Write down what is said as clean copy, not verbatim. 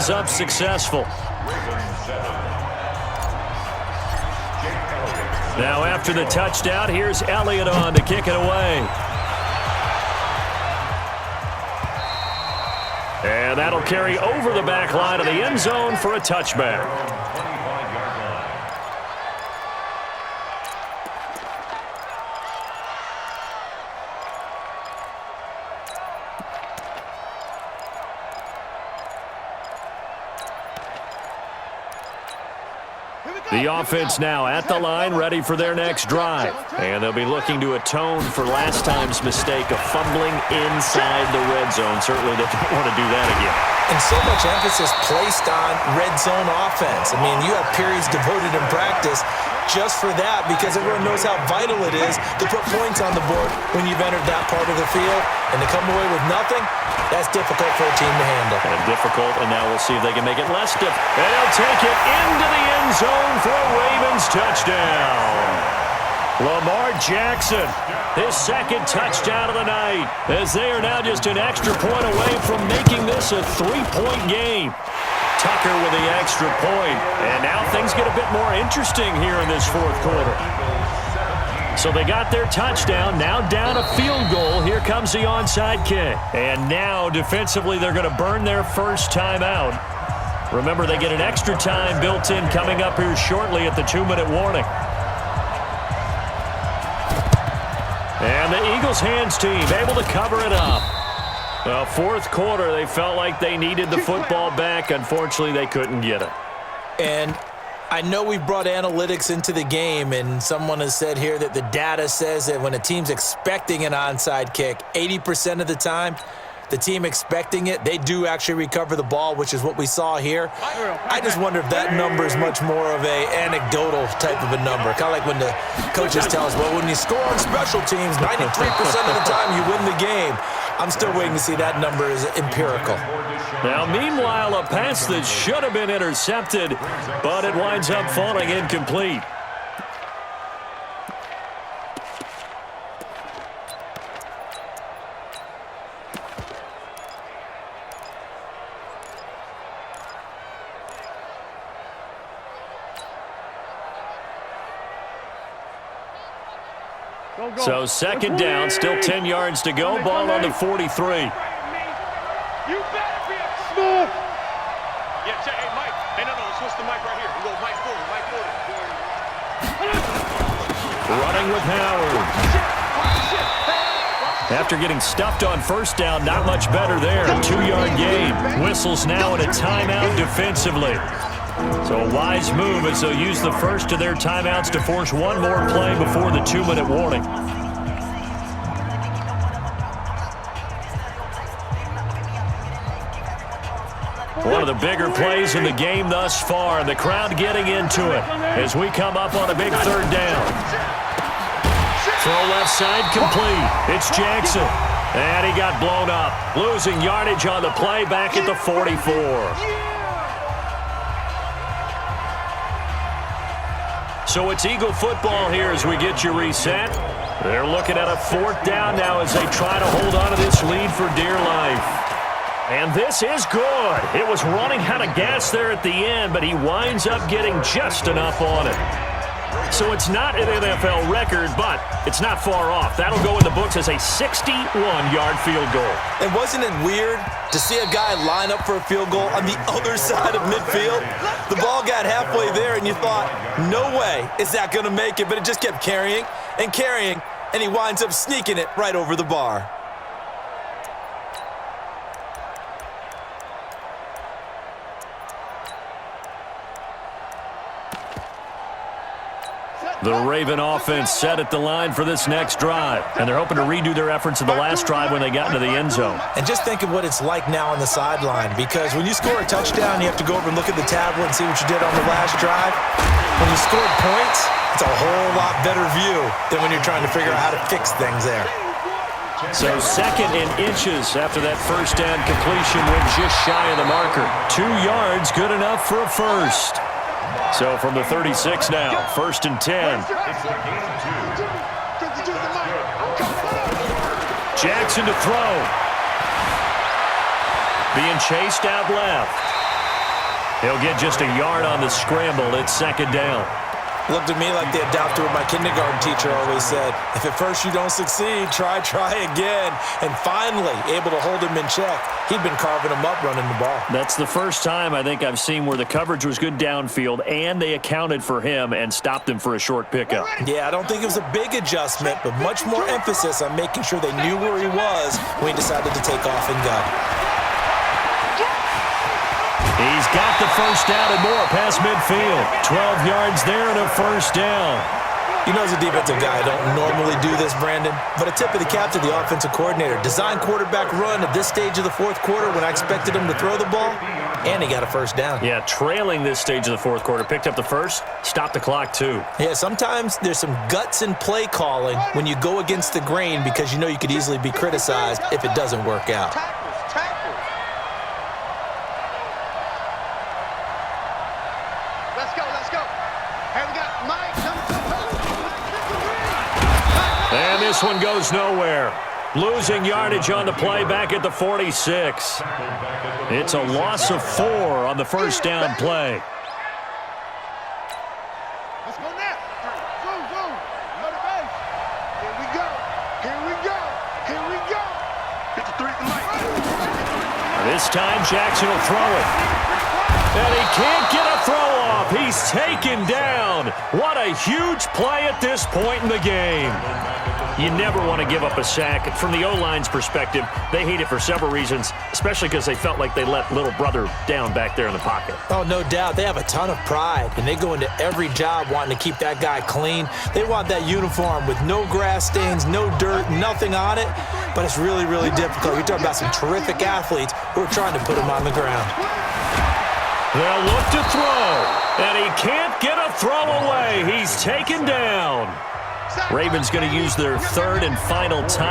comes up successful. Now after the touchdown, here's Elliott on to kick it away. And that'll carry over the back line of the end zone for a touchback. The offense now at the line, ready for their next drive. And they'll be looking to atone for last time's mistake of fumbling inside the red zone. Certainly they don't want to do that again. And so much emphasis placed on red zone offense. I mean, you have periods devoted in practice just for that because everyone knows how vital it is to put points on the board when you've entered that part of the field. And to come away with nothing, that's difficult for a team to handle. And difficult, and now we'll see if they can make it less difficult. And they'll take it into the end zone for a Ravens touchdown. Lamar Jackson, his second touchdown of the night, as they are now just an extra point away from making this a three-point game. Tucker with the extra point, and now things get a bit more interesting here in this fourth quarter. So they got their touchdown, now down a field goal. Here comes the onside kick. And now defensively they're going to burn their first timeout. Remember, they get an extra time built in coming up here shortly at the 2-minute warning. And the Eagles hands team able to cover it up. Well, fourth quarter, they felt like they needed the football back. Unfortunately, they couldn't get it. And I know we brought analytics into the game, and someone has said here that the data says that when a team's expecting an onside kick, 80% of the time, the team expecting it, they do actually recover the ball, which is what we saw here. I just wonder if that number is much more of a anecdotal type of a number. Kind of like when the coaches tell us, well, when you score on special teams, 93% of the time you win the game. I'm still waiting to see that number is empirical. Now, meanwhile, a pass that should have been intercepted, but it winds up falling incomplete. So second down, still 10 yards to go. Ball on the 43. You better be smooth. Yeah, check. Hey, Mike. Hey, no, switch the mic right here. You go Mike forward, Mike forward. Running with Howard. After getting stuffed on first down, not much better there. 2-yard gain. Whistles now in a timeout defensively. So a wise move as they'll use the first of their timeouts to force one more play before the 2-minute warning. One of the bigger plays in the game thus far, and the crowd getting into it as we come up on a big third down. Throw left side complete. It's Jackson. And he got blown up. Losing yardage on the play back at the 44. So it's Eagle football here as we get you reset. They're looking at a fourth down now as they try to hold on to this lead for dear life. And this is good. It was running out of gas there at the end, but he winds up getting just enough on it. So it's not an NFL record, but it's not far off. That'll go in the books as a 61-yard field goal. And wasn't it weird to see a guy line up for a field goal on the other side of midfield? The ball got halfway there, and you thought, no way is that going to make it, but it just kept carrying, and he winds up sneaking it right over the bar. The Raven offense set at the line for this next drive, and they're hoping to redo their efforts in the last drive when they got into the end zone. And just think of what it's like now on the sideline, because when you score a touchdown, you have to go over and look at the tablet and see what you did on the last drive. When you scored points, it's a whole lot better view than when you're trying to figure out how to fix things there. So second and inches after that first down completion went just shy of the marker. 2 yards, good enough for a first. So from the 36 now, first and 10. Jackson to throw. Being chased out left. He'll get just a yard on the scramble. It's second down. Looked to me like they adopted what my kindergarten teacher always said. If at first you don't succeed, try again. And finally, able to hold him in check. He'd been carving him up running the ball. That's the first time I think I've seen where the coverage was good downfield and they accounted for him and stopped him for a short pickup. Yeah, I don't think it was a big adjustment, but much more emphasis on making sure they knew where he was when he decided to take off and go. He's got the first down and more past midfield. 12 yards there and a first down. You know, as a defensive guy, I don't normally do this, Brandon, but a tip of the cap to the offensive coordinator. Design quarterback run at this stage of the fourth quarter when I expected him to throw the ball, and he got a first down. Yeah, trailing this stage of the fourth quarter. Picked up the first, stopped the clock too. Yeah, sometimes there's some guts in play calling when you go against the grain because you know you could easily be criticized if it doesn't work out. Let's go. Here we got Mike. And this one goes nowhere. Losing yardage on the play back at the 46. It's a loss of 4 on the first down play. Let's go now. Boom. Go to base. Here we go. Hit the 3 to Mike. This time Jackson will throw it. And he can't get a throw off. He's taken down. What a huge play at this point in the game. You never want to give up a sack. From the O-line's perspective, they hate it for several reasons, especially because they felt like they let little brother down back there in the pocket. Oh, no doubt. They have a ton of pride, and they go into every job wanting to keep that guy clean. They want that uniform with no grass stains, no dirt, nothing on it. But it's really, really difficult. You're talking about some terrific athletes who are trying to put him on the ground. They'll look to throw, and he can't get a throw away. He's taken down. Ravens going to use their third and final time.